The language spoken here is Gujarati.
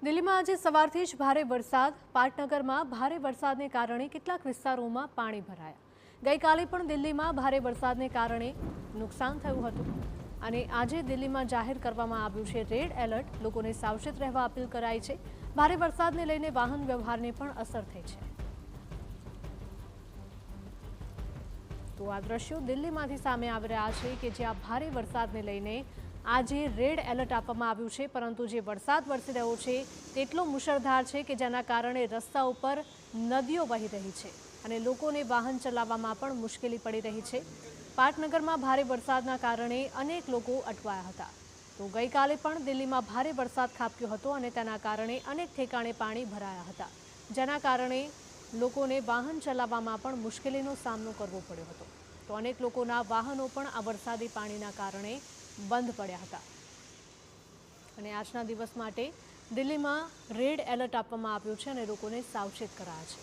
દિલ્હીમાં આજે સવારથી જ ભારે વરસાદ. પાટનગરમાં ભારે વરસાદને કારણે કેટલાક વિસ્તારોમાં પાણી ભરાયા. ગઈકાલે પણ દિલ્હીમાં ભારે વરસાદને કારણે નુકસાન થયું હતું અને આજે દિલ્હીમાં જાહેર કરવામાં આવ્યું છે રેડ એલર્ટ. લોકોને સાવચેત રહેવા અપીલ કરાઈ છે. ભારે વરસાદને લઈને વાહન વ્યવહારને પણ અસર થઈ છે. તો આ દ્રશ્યો દિલ્હીમાંથી સામે આવી રહ્યા છે કે જ્યાં ભારે વરસાદને લઈને આજે રેડ એલર્ટ આપવામાં આવ્યું છે, પરંતુ જે વરસાદ વરસી રહ્યો છે તેટલો મુશળધાર છે કે જેના કારણે રસ્તા ઉપર નદીઓ વહી રહી છે અને લોકોને વાહન ચલાવવામાં પણ મુશ્કેલી પડી રહી છે. પાટનગરમાં ભારે વરસાદના કારણે અનેક લોકો અટવાયા હતા. તો ગઈકાલે પણ દિલ્હીમાં ભારે વરસાદ ખાબક્યો હતો અને તેના કારણે અનેક ઠેકાણે પાણી ભરાયા હતા, જેના કારણે લોકોને વાહન ચલાવવામાં પણ મુશ્કેલીનો સામનો કરવો પડ્યો હતો. તો અનેક લોકોના વાહનો પણ આ વરસાદી પાણીના કારણે બંધ પડ્યા હતા અને આજના દિવસ માટે દિલ્હીમાં રેડ એલર્ટ આપવામાં આવ્યું છે અને લોકોને સાવચેત કરાયા છે.